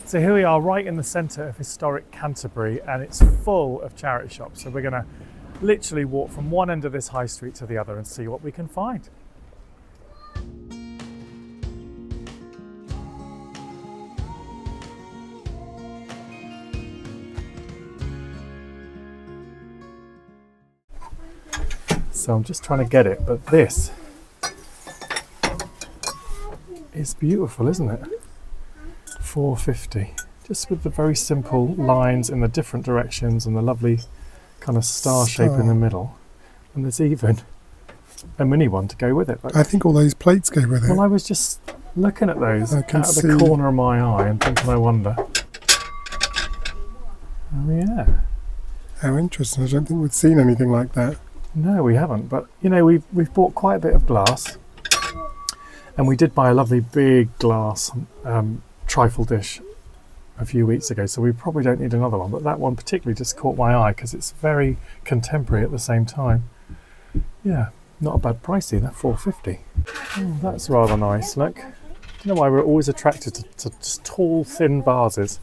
So here we are right in the centre of historic Canterbury, and it's full of charity shops. So we're going to literally walk from one end of this high street to the other and see what we can find. So I'm just trying to get it, but this is beautiful, isn't it? £4.50, just with the very simple lines in the different directions and the lovely kind of star shape in the middle. And there's even a mini one to go with it. I think all those plates go with it. Well, I was just looking at those out of the corner of my eye and thinking, I wonder. Oh yeah. How interesting. I don't think we've seen anything like that. No, we haven't, but you know, we've bought quite a bit of glass, and we did buy a lovely big glass trifle dish a few weeks ago, so we probably don't need another one, but that one particularly just caught my eye because it's very contemporary at the same time. Yeah, not a bad price either, £4.50. Oh, that's rather nice, look. Do you know why we're always attracted to just tall, thin vases?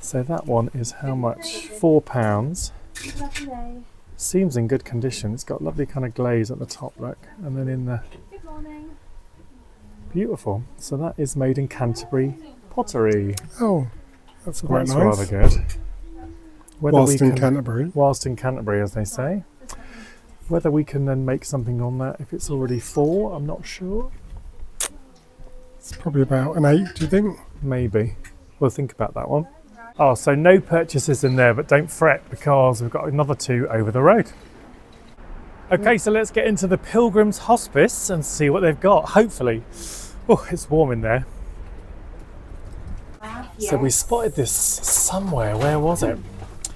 So that one is how much? £4. Seems in good condition. It's got lovely kind of glaze at the top, look, and then in the... Good morning. Beautiful. So that is made in Canterbury pottery. Oh, that's quite nice. Rather good. Whilst in Canterbury. Whilst in Canterbury, as they say. Whether we can then make something on that, if it's already 4, I'm not sure. It's probably about an 8, do you think? Maybe. We'll think about that one. Oh, so no purchases in there, but don't fret because we've got another 2 over the road. Okay, so let's get into the Pilgrims Hospice and see what they've got, hopefully. Oh, it's warm in there. Yes. So we spotted this somewhere. Where was it?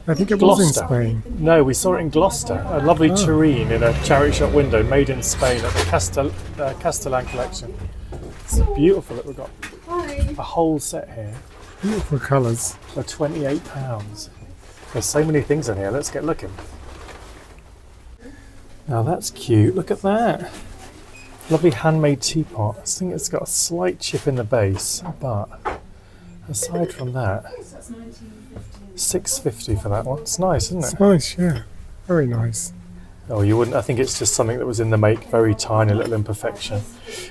I think it Gloucester. was in Spain. No, we saw it in Gloucester. A lovely tureen in a charity shop window, made in Spain at the Castellan collection. It's beautiful that we've got a whole set here. Beautiful colours. For £28. There's so many things in here. Let's get looking. Now that's cute. Look at that. Lovely handmade teapot. I think it's got a slight chip in the base, but aside from that, £6.50 for that one. It's nice, isn't it? It's nice, yeah. Very nice. Oh, you wouldn't. I think it's just something that was in the make, very tiny little imperfection.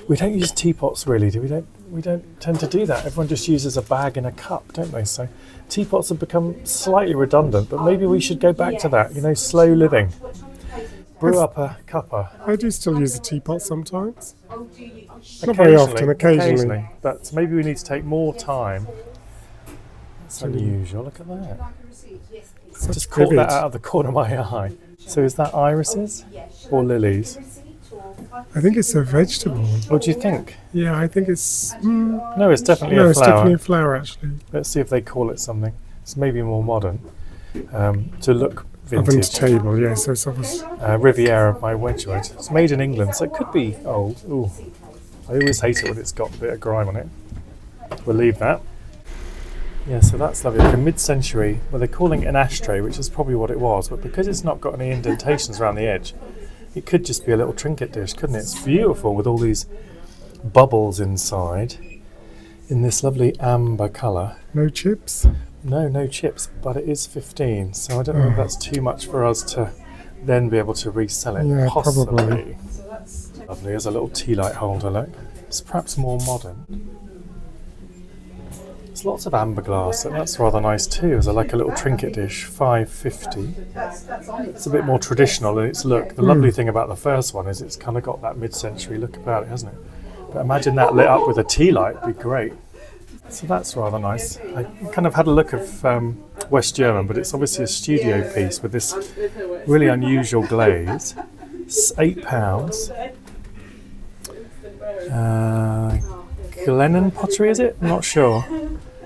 We don't use teapots really, do we? We don't tend to do that. Everyone just uses a bag and a cup, don't they? So teapots have become slightly redundant, but maybe we should go back to that, you know, slow living. Brew up a cuppa. I do still use a teapot sometimes. Not very often, occasionally. But maybe we need to take more time. It's unusual, look at that. I just caught that out of the corner of my eye. So is that irises or lilies? I think it's a vegetable. What do you think? Yeah, I think it's... No, it's definitely a flower. No, it's definitely a flower, actually. Let's see if they call it something. It's maybe more modern. To look vintage. Oven's table, yeah, so it's obviously... Riviera by Wedgwood. It's made in England, so it could be old. Ooh, I always hate it when it's got a bit of grime on it. We'll leave that. Yeah, so that's lovely, like a mid-century, well they're calling it an ashtray, which is probably what it was, but because it's not got any indentations around the edge, it could just be a little trinket dish, couldn't it? It's beautiful with all these bubbles inside, in this lovely amber colour. No chips? No chips, but it is 15, so I don't know if that's too much for us to then be able to resell it. Yeah, possibly. probably. Lovely, there's a little tea light holder, look. It's perhaps more modern. There's lots of amber glass, and that's rather nice too, as like a little trinket dish, £5.50. It's a bit more traditional in its look. The lovely thing about the first one is it's kind of got that mid-century look about it, hasn't it? But imagine that lit up with a tea light, it'd be great. So that's rather nice. I kind of had a look of West German, but it's obviously a studio piece with this really unusual glaze. It's £8. Glennon pottery, is it? I'm not sure.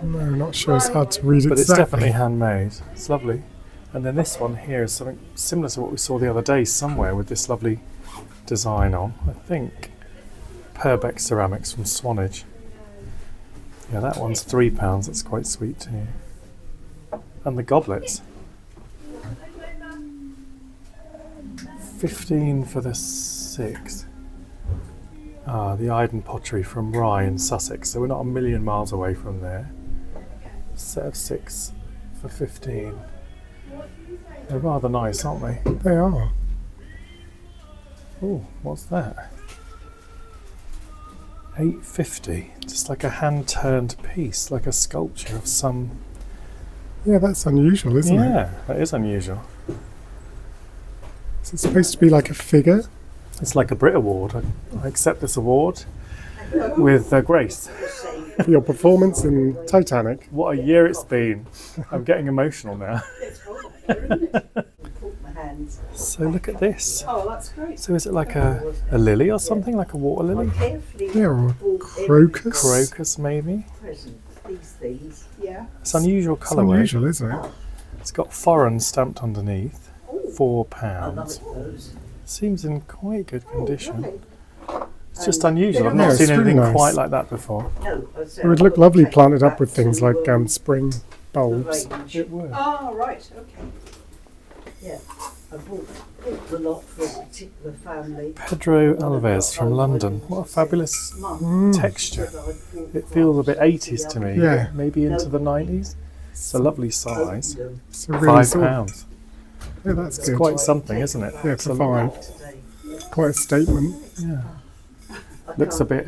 No, not sure. It's hard to read but exactly. It's definitely handmade. It's lovely. And then this one here is something similar to what we saw the other day somewhere with this lovely design on. I think Purbeck Ceramics from Swanage. Yeah, that one's £3. That's quite sweet too. And the goblets. 15 for the 6. The Iden pottery from Rye in Sussex. So we're not a million miles away from there. Set of 6 for 15. They're rather nice, aren't they? They are. Oh, what's that? £8.50. Just like a hand-turned piece, like a sculpture of some... Yeah, that's unusual, isn't it? Yeah, that is unusual. Is it supposed to be like a figure? It's like a Brit Award. I accept this award with grace. For your performance in Titanic. What a year it's been. I'm getting emotional now. So look at this. Oh, that's great. So is it like a lily or something? Like a water lily? Yeah, or crocus. Crocus maybe? These things, yeah. It's unusual It's colourway. unusual, isn't it? It's got foreign stamped underneath. £4. Those. Seems in quite good condition. Lovely. It's just unusual. I've not Yeah, seen it's really anything nice. quite like that before. No, It would look lovely planted up with things like spring bulbs. It would. Oh, right, okay. Yeah, I bought the lot for a particular family. Pedro Alves from London. What a fabulous texture. It feels a bit 80s to me. Yeah. Maybe into the 90s. It's a lovely size. It's a really £5. Yeah, that's It's good. quite something, isn't it? Yeah, for £5. Quite a statement. Yeah. Looks a bit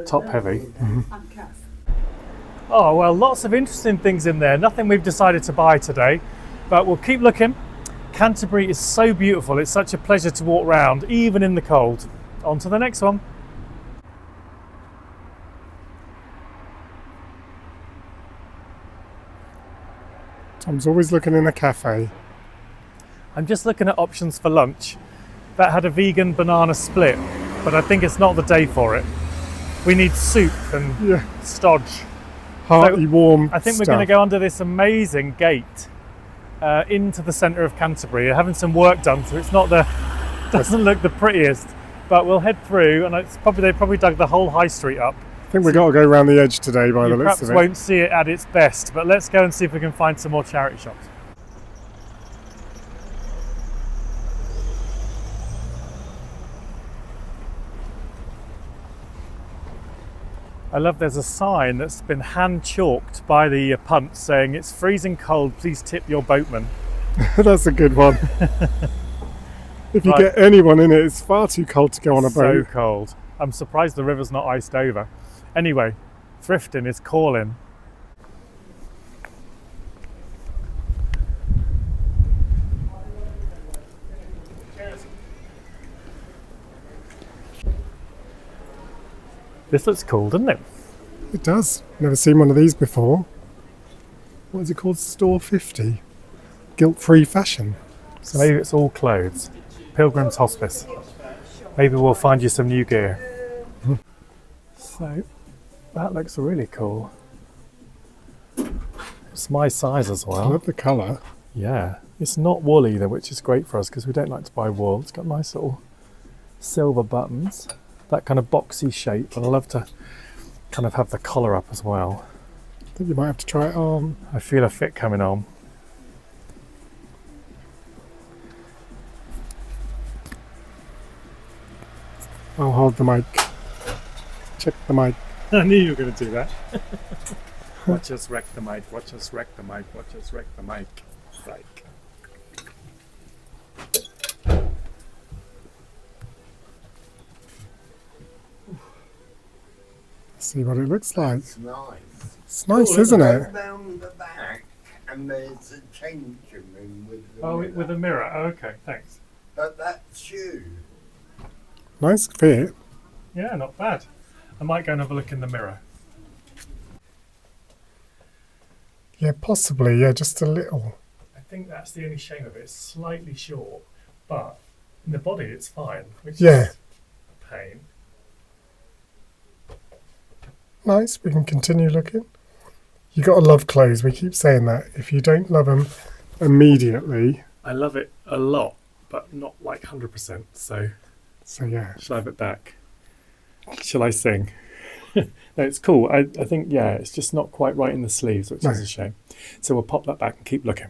top heavy. I'm Kath. Oh, well, lots of interesting things in there. Nothing we've decided to buy today, but we'll keep looking. Canterbury is so beautiful. It's such a pleasure to walk round, even in the cold. On to the next one. Tom's always looking in a cafe. I'm just looking at options for lunch. That had a vegan banana split, but I think it's not the day for it. We need soup and Yeah, stodge. hearty, warm I think we're stuff. going to go under this amazing gate into the centre of Canterbury. They're having some work done, so it's not doesn't look the prettiest. But we'll head through, and they probably dug the whole high street up. I think we've got to go around the edge today by the You looks perhaps of it. won't see it at its best, but let's go and see if we can find some more charity shops. I love there's a sign that's been hand chalked by the punt saying it's freezing cold, please tip your boatman. That's a good one. If you Right. get anyone in it, it's far too cold to go on a So boat. cold. I'm surprised the river's not iced over. Anyway, Thrifting is calling. This looks cool, doesn't it? It does. Never seen one of these before. What is it called? Store 50. Guilt-free fashion. So maybe it's all clothes. Pilgrims Hospice. Maybe we'll find you some new gear. So that looks really cool. It's my size as I well. love the colour. Yeah, it's not wool either, which is great for us because we don't like to buy wool. It's got nice little silver buttons, that kind of boxy shape, and I love to kind of have the collar up as well. I think you might have to try it on. I feel a fit coming on. I'll hold the mic. Check the mic. I knew you were going to do that. Watch us wreck the mic, watch us wreck the mic, watch us wreck the mic. Right. See what it looks like. It's nice. It's nice, Cool, isn't Go it? down the back and there's a changing room with the Oh, mirror. with a mirror. Oh, okay, thanks. But that's you. Nice fit. Yeah, not bad. I might go and have a look in the mirror. Yeah, possibly. Yeah, just a little. I think that's the only shame of it. It's slightly short, but in the body it's fine, which Yeah. is a pain. Nice. We can continue looking. You got to love clothes. We keep saying that. If you don't love them immediately, I love it a lot, but not like 100%. So so yeah. shall I have it back? Shall I sing? No, it's cool. I think, yeah, it's just not quite right in the sleeves, which No. is a shame. So we'll pop that back and keep looking.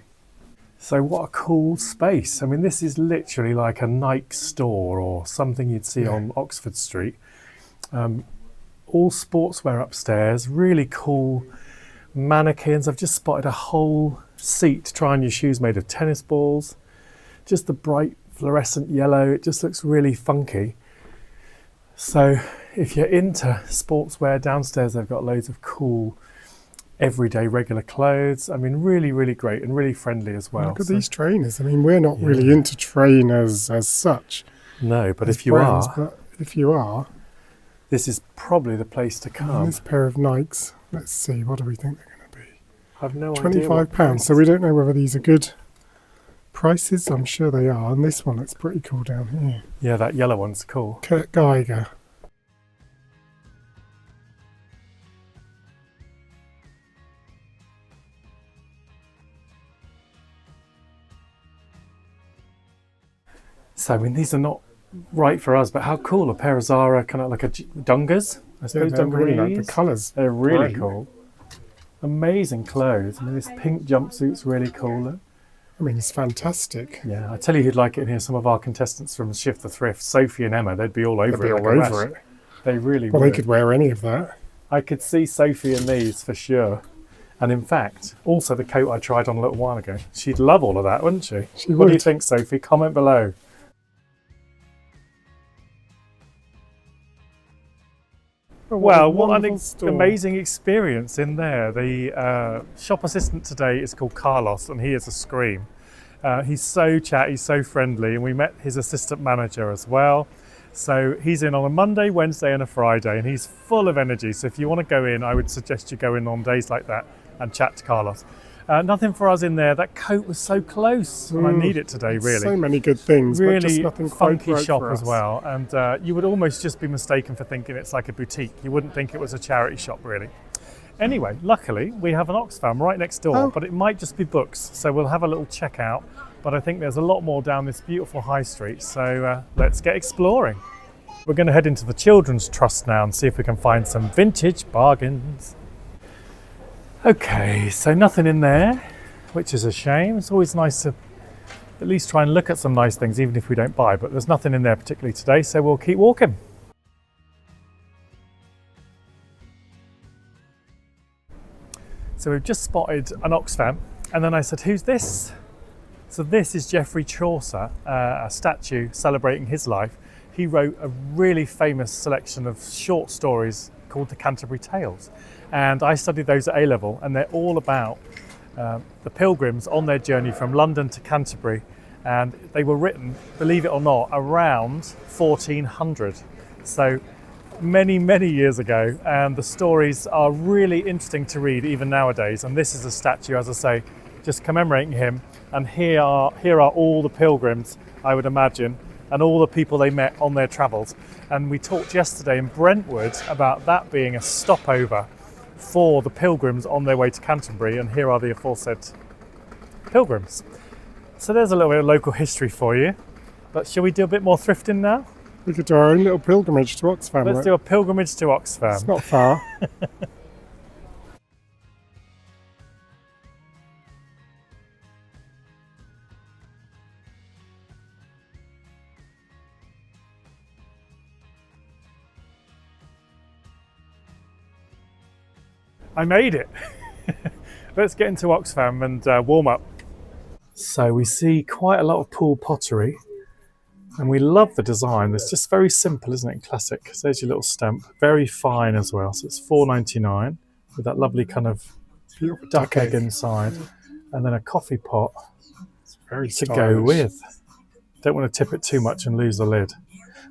So what a cool space. I mean, this is literally like a Nike store or something you'd see on Oxford Street. All sportswear upstairs, really cool mannequins. I've just spotted a whole seat to try on your shoes made of tennis balls. Just the bright fluorescent yellow. It just looks really funky. So if you're into sportswear, downstairs they've got loads of cool everyday regular clothes. I mean, really, really great and really friendly as well. Look at these trainers. I mean, we're not really into trainers as such. No, but as if you brands, are, but if you are, this is probably the place to come. and this pair of Nikes, let's see, what do we think they're going to be? I've no idea. £25, so we don't know whether these are good prices. I'm sure they are, and this one looks pretty cool down here. Yeah, that yellow one's cool. Kurt Geiger. So, I mean, these are not right for us, but how cool. A pair of Zara, kind of like a Dungas, I suppose. Yeah, they're really like the dungarees. colours. They're really Great. cool. Amazing clothes. I mean, this pink jumpsuit's really cool. Look. I mean, it's fantastic. Yeah, I tell you who'd like it in here. Some of our contestants from Shift the Thrift, Sophie and Emma, they'd be all over They'd be it. all like a over rash. it. They really Well, would. they could wear any of that. I could see Sophie in these for sure. And in fact, also the coat I tried on a little while ago. She'd love all of that, wouldn't she? She What do you would. think, Sophie? Comment below. Well, what an wonderful store. amazing experience in there. The shop assistant today is called Carlos, and he is a scream. He's so chatty, so friendly, and we met his assistant manager as well. So he's in on a Monday, Wednesday and a Friday, and he's full of energy. So if you want to go in, I would suggest you go in on days like that and chat to Carlos. Nothing for us in there. That coat was so close, and I need it today, really. So many good things, but just Really nothing quite funky right shop for as us. well, and you would almost just be mistaken for thinking it's like a boutique. You wouldn't think it was a charity shop, really. Anyway, luckily we have an Oxfam right next door, Oh. but it might just be books, so we'll have a little check out. But I think there's a lot more down this beautiful high street, so let's get exploring. We're going to head into the Children's Trust now and see if we can find some vintage bargains. Okay, so nothing in there, which is a shame. It's always nice to at least try and look at some nice things, even if we don't buy, but there's nothing in there particularly today, so we'll keep walking. So we've just spotted an Oxfam, and then I said, who's this? So this is Geoffrey Chaucer, a statue celebrating his life. He wrote a really famous selection of short stories called the Canterbury Tales, and I studied those at A-level, and they're all about the pilgrims on their journey from London to Canterbury, and they were written, believe it or not, around 1400. So many, many years ago, and the stories are really interesting to read even nowadays. And this is a statue, as I say, just commemorating him. And here are all the pilgrims, I would imagine, and all the people they met on their travels. And we talked yesterday in Brentwood about that being a stopover for the pilgrims on their way to Canterbury, and here are the aforesaid pilgrims. So there's a little bit of local history for you. But shall we do a bit more thrifting now? We could do our own little pilgrimage to Oxfam. Let's right? do a pilgrimage to Oxfam. It's not far. I made it. Let's get into Oxfam and warm up. So we see quite a lot of pool pottery, and we love the design. It's just very simple, isn't it? Classic. So there's your little stamp. Very fine as well. So it's $4.99 with that lovely kind of Beautiful duck egg inside, and then a coffee pot It's very to go stylish. with. Don't want to tip it too much and lose the lid.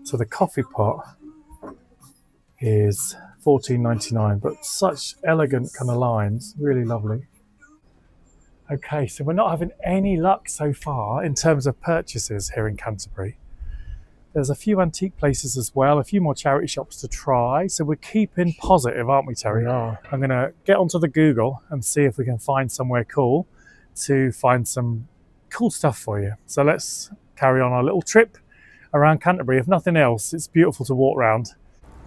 So the coffee pot is $14.99, but such elegant kind of lines, really lovely. Okay, so we're not having any luck so far in terms of purchases here in Canterbury. There's a few antique places as well, a few more charity shops to try, so we're keeping positive, aren't we, Terry? We are. I'm going to get onto the Google and see if we can find somewhere cool to find some cool stuff for you. So let's carry on our little trip around Canterbury. If nothing else, it's beautiful to walk around.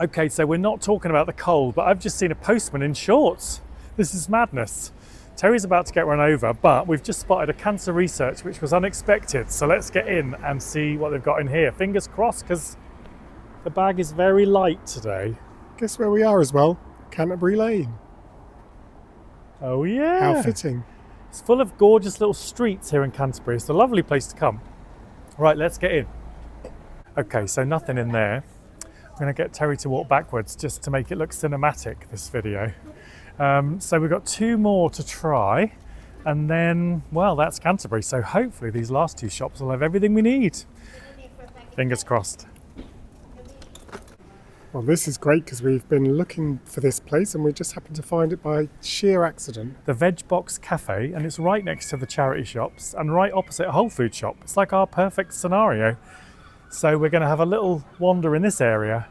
Okay, so we're not talking about the cold, but I've just seen a postman in shorts. This is madness. Terry's about to get run over, but we've just spotted a cancer research, which was unexpected. So let's get in and see what they've got in here. Fingers crossed, because the bag is very light today. Guess where we are as well? Canterbury Lane. Oh yeah. How fitting. It's full of gorgeous little streets here in Canterbury. It's a lovely place to come. Right, let's get in. Okay, so nothing in there. I'm going to get Terry to walk backwards just to make it look cinematic, this video. So we've got 2 more to try, and then, well, that's Canterbury. So hopefully these last 2 shops will have everything we need. Fingers crossed. Well, this is great because we've been looking for this place and we just happened to find it by sheer accident. The Veg Box Cafe, and it's right next to the charity shops and right opposite a Whole Food shop. It's like our perfect scenario. So we're going to have a little wander in this area,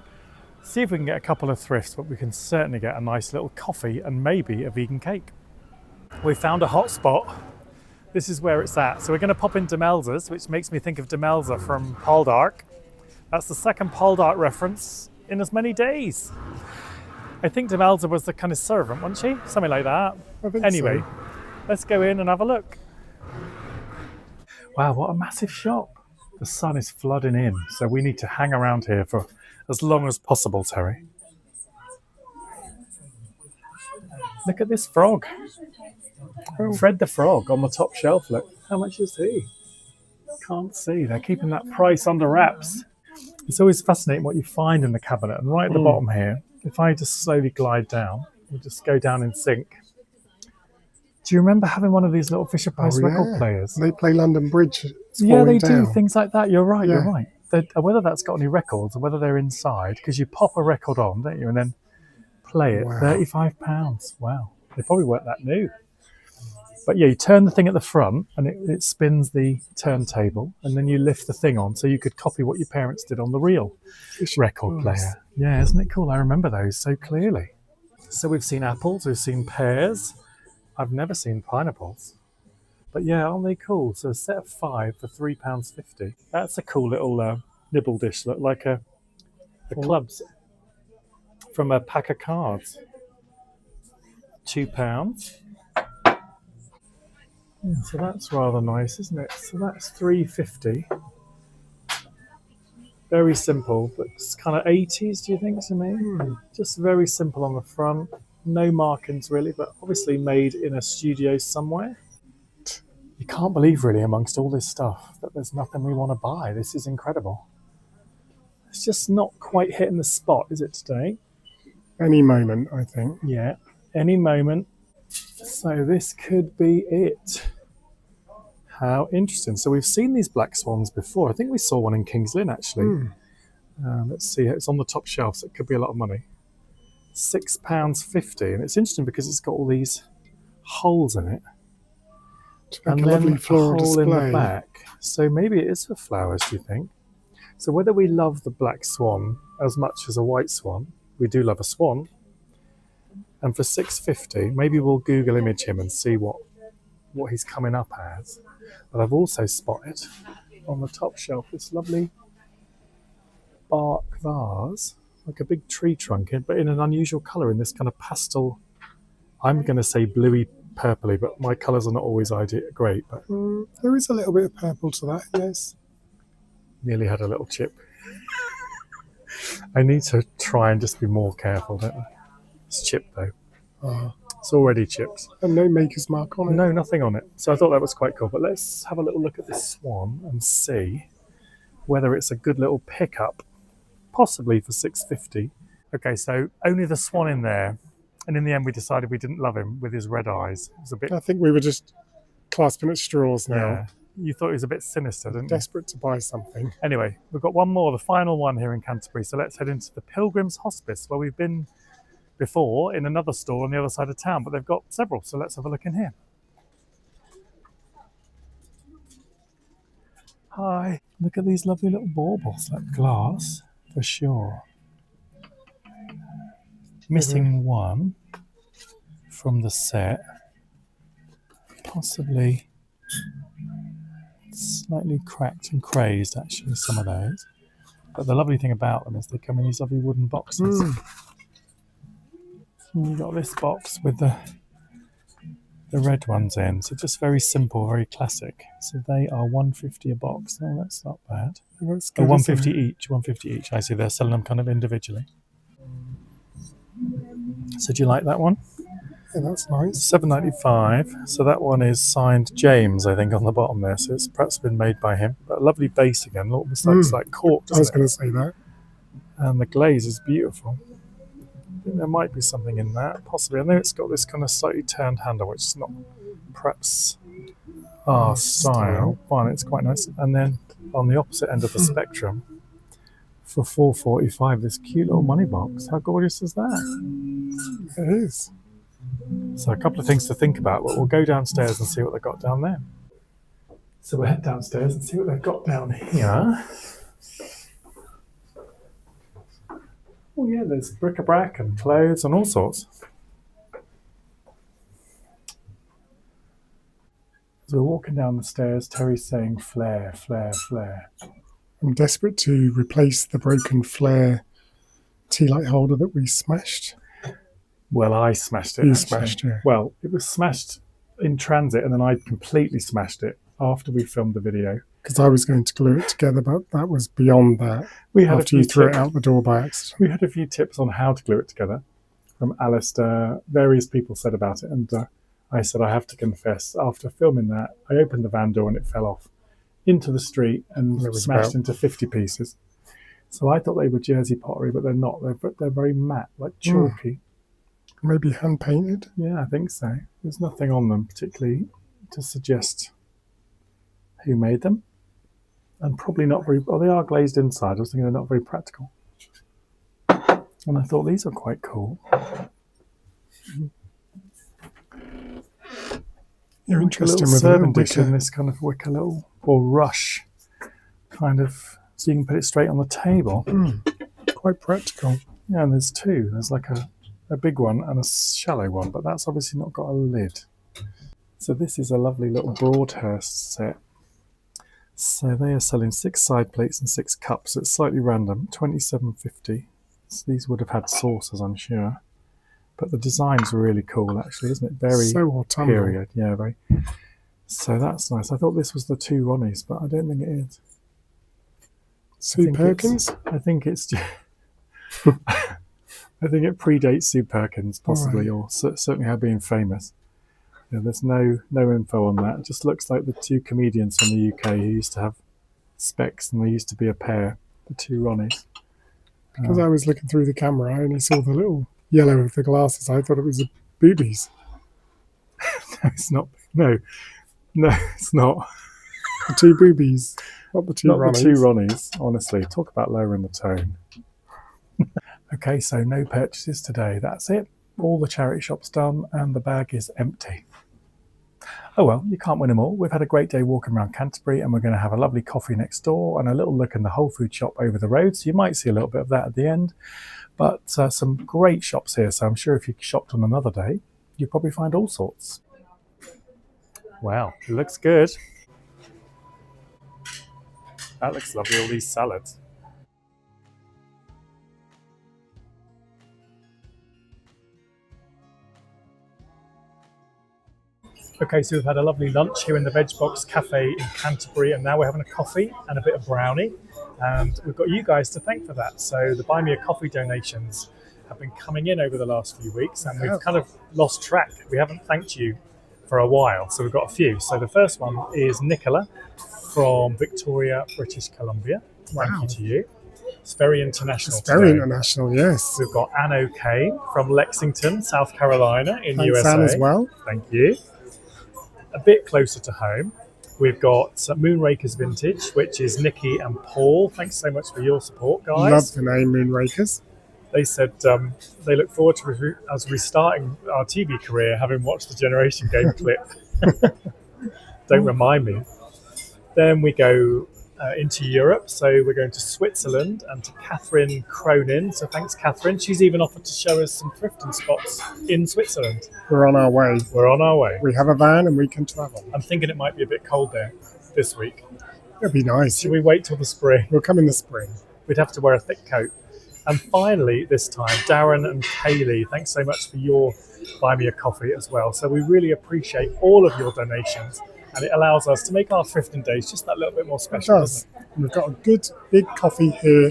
see if we can get a couple of thrifts, but we can certainly get a nice little coffee and maybe a vegan cake. We found a hot spot. This is where it's at. So we're going to pop into Demelza's, which makes me think of Demelza from Poldark. That's the second Poldark reference in as many days. I think Demelza was the kind of servant, wasn't she? Something like that. I think Anyway, so. let's go in and have a look. Wow, what a massive shop. The sun is flooding in, so we need to hang around here for as long as possible, Terry. Look at this frog. Fred the frog on the top shelf, look. How much is he? Can't see. They're keeping that price under wraps. It's always fascinating what you find in the cabinet. And right at the bottom here, if I just slowly glide down, we'll just go down in sync. Do you remember having one of these little Fisher Price record players? They play London Bridge. Yeah, they down. do things like that. You're right, Yeah. you're right. Whether that's got any records or whether they're inside, because you pop a record on, don't you, and then play it. Wow. £35. Wow. They probably weren't that new. But yeah, you turn the thing at the front and it spins the turntable, and then you lift the thing on so you could copy what your parents did on the real record player. Yeah, isn't it cool? I remember those so clearly. So we've seen apples, we've seen pears. I've never seen pineapples. But yeah, aren't they cool? So a set of 5 for £3.50. That's a cool little nibble dish. Look like the clubs from a pack of cards. £2. Yeah, so that's rather nice, isn't it? So that's £3.50. Very simple, but it's kind of 80s, do you think, to me? Just very simple on the front. No markings really, but obviously made in a studio somewhere. You can't believe really amongst all this stuff that there's nothing we want to buy. This is incredible. It's just not quite hitting the spot, is it today? Any moment, I think. Yeah, any moment. So this could be it. How interesting. So we've seen these black swans before. I think we saw one in King's Lynn actually. Let's see, it's on the top shelf, so it could be a lot of money. £6.50, and it's interesting because it's got all these holes in it. Like And a then lovely a floral hole in display. the back. So maybe it is for flowers, do you think? So whether we love the black swan as much as a white swan, we do love a swan. And for £6.50, maybe we'll Google image him and see what he's coming up as. But I've also spotted on the top shelf this lovely bark vase, like a big tree trunk, but in an unusual colour, in this kind of pastel, I'm going to say bluey purpley, but my colours are not always great. But There is a little bit of purple to that, yes. nearly had a little chip. I need to try and just be more careful, don't I? It's chipped though. It's already chipped. And no maker's mark on it. No, nothing on it. So I thought that was quite cool. But let's have a little look at this swan and see whether it's a good little pickup, possibly for £6.50. Okay, so only the swan in there. And in the end, we decided we didn't love him with his red eyes. It was a bit... I think we were just clasping at straws now. Yeah. You thought he was a bit sinister, didn't you? Desperate to buy something. Anyway, we've got one more, the final one here in Canterbury. So let's head into the Pilgrims Hospice, where we've been before in another store on the other side of town, but they've got several. So let's have a look in here. Hi, look at these lovely little baubles, like glass, for sure. Missing one from the set, possibly slightly cracked and crazed, actually, some of those. But the lovely thing about them is they come in these lovely wooden boxes. And you've got this box with the red ones in, so just very simple, very classic. So they are £1.50 a box. Oh, that's not bad. That's Oh, good, £1.50 isn't it? each. £1.50 each. I see they're selling them kind of individually. So do you like that one? Yeah, that's nice. £7.95. So that one is signed James, I think, on the bottom there. So it's perhaps been made by him. But a lovely base again. Almost looks like cork, I was doesn't going it? to say that. And the glaze is beautiful. I think there might be something in that, possibly. I know it's got this kind of slightly turned handle, which is not perhaps our style. Fine, it's quite nice. And then on the opposite end of the spectrum, for £4.45, this cute little money box. How gorgeous is that? It is. So a couple of things to think about, but we'll go downstairs and see what they've got down there. So we'll head downstairs and see what they've got down here. Oh yeah, there's bric-a-brac and clothes and all sorts. As we're walking down the stairs, Terry's saying flare, flare, flare. I'm desperate to replace the broken flare tea light holder that we smashed. Well, I smashed it. You actually. smashed it. Well, it was smashed in transit and then I completely smashed it after we filmed the video. Because I was going to glue it together, but that was beyond that. We had after you threw it out the door by accident. We had a few tips on how to glue it together from Alistair. Various people said about it, and I said I have to confess, after filming that, I opened the van door and it fell off into the street and smashed into 50 pieces. So I thought they were Jersey pottery, but they're not. They're very matte, like chalky. Maybe hand painted? Yeah, I think so. There's nothing on them particularly to suggest who made them. And probably not very, well, they are glazed inside. I was thinking they're not very practical. And I thought these are quite cool. You're interested with a serving dish in wicker. this kind of wicker little, or rush, kind of, so you can put it straight on the table. Quite practical. Yeah, and there's two. There's like a big one and a shallow one, but that's obviously not got a lid. So this is a lovely little Broadhurst set. So they are selling 6 side plates and 6 cups. It's slightly random, $27.50. So these would have had saucers, I'm sure. But the design's really cool, actually, isn't it? Very So autumnal. period. Yeah, very. So that's nice. I thought this was the 2 Ronnies, but I don't think it is. Sue Perkins? I think it's. I think it predates Sue Perkins, possibly, or certainly her being famous. Yeah, there's no info on that. It just looks like the 2 comedians from the UK who used to have specs, and they used to be a pair, the 2 Ronnies. Because I was looking through the camera, I only saw the little yellow of the glasses. I thought it was boobies. No, it's not. No, it's not. The 2 boobies, not the 2 Not Ronnies. the 2 Ronnies, honestly. Talk about lowering the tone. Okay, so no purchases today. That's it. All the charity shops done, and the bag is empty. Oh well, you can't win them all. We've had a great day walking around Canterbury, and we're going to have a lovely coffee next door and a little look in the Whole Food shop over the road. So you might see a little bit of that at the end. But some great shops here. So I'm sure if you shopped on another day, you'll probably find all sorts. Wow, it looks good. That looks lovely, all these salads. Okay, so we've had a lovely lunch here in the Veg Box Cafe in Canterbury, and now we're having a coffee and a bit of brownie. And we've got you guys to thank for that. So the Buy Me a Coffee donations have been coming in over the last few weeks, and we've kind of lost track. We haven't thanked you for a while, so we've got a few. So the first one is Nicola from Victoria, British Columbia. Thank you to you. It's very international It's very today. international, yes. We've got Anne O'Kay from Lexington, South Carolina in Thanks, USA. Anne, as well. Thank you. A bit closer to home, we've got Moonrakers Vintage, which is Nikki and Paul. Thanks so much for your support, guys. Love the name Moonrakers. They said they look forward to us restarting our TV career, having watched the Generation Game clip. Don't remind me. Then we go into Europe, so we're going to Switzerland and to Catherine Cronin. So thanks, Catherine. She's even offered to show us some thrifting spots in Switzerland. We're on our way. We're on our way. We have a van and we can travel. I'm thinking it might be a bit cold there this week. It'll be nice. Should we wait till the spring? We'll come in the spring. We'd have to wear a thick coat. And finally, this time, Darren and Kaylee, thanks so much for your Buy Me a Coffee as well. So we really appreciate all of your donations, and it allows us to make our thrifting days just that little bit more It special. does. We've got a good big coffee here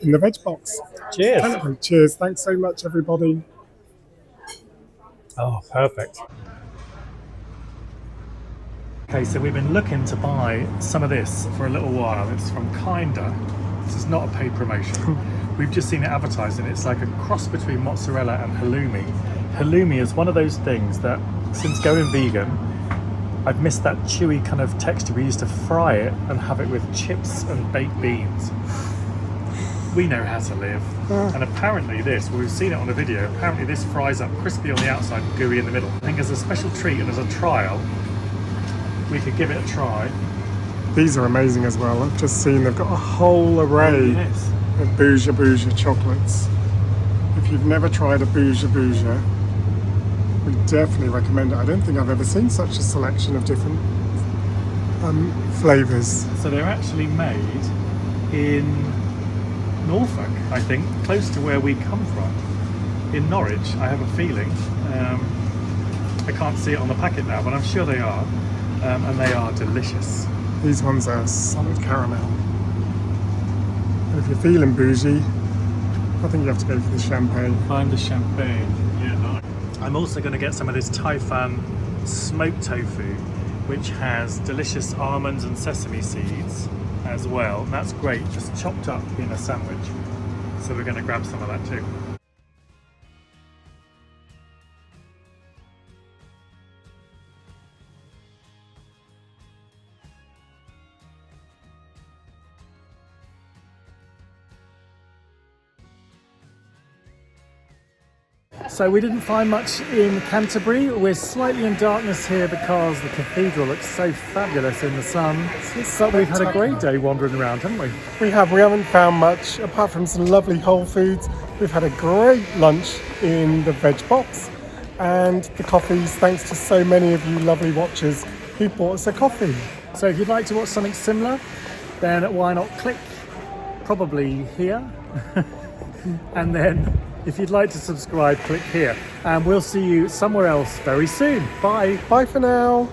in the Veg Box. Cheers. Canterbury. Cheers. Thanks so much, everybody. Oh, perfect. Okay, so we've been looking to buy some of this for a little while. It's from Kinder. This is not a paid promotion. We've just seen it advertised, and it's like a cross between mozzarella and halloumi. Halloumi is one of those things that, since going vegan, I've missed that chewy kind of texture. We used to fry it and have it with chips and baked beans. We know how to live. And apparently this, we've seen it on a video, apparently this fries up crispy on the outside and gooey in the middle. I think as a special treat and as a trial, we could give it a try. These are amazing as well. I've just seen they've got a whole array of Bougie Bougie chocolates. If you've never tried a Bougie Bougie, we definitely recommend it. I don't think I've ever seen such a selection of different flavours. So they're actually made in Norfolk, I think, close to where we come from. In Norwich, I have a feeling. I can't see it on the packet now, but I'm sure they are. And they are delicious. These ones are solid caramel. And if you're feeling bougie, I think you have to go for the champagne. Find the champagne. Yeah, nice. I'm also going to get some of this Taifan smoked tofu, which has delicious almonds and sesame seeds as well. And that's great, just chopped up in a sandwich. So we're going to grab some of that too. So we didn't find much in Canterbury. We're slightly in darkness here because the cathedral looks so fabulous in the sun. But we've had a great day wandering around, haven't we? We haven't found much apart from some lovely Whole Foods. We've had a great lunch in the veg box and the coffees, thanks to so many of you lovely watchers who bought us a coffee. So if you'd like to watch something similar, then why not click probably here and then if you'd like to subscribe, click here, and we'll see you somewhere else very soon. Bye. Bye for now.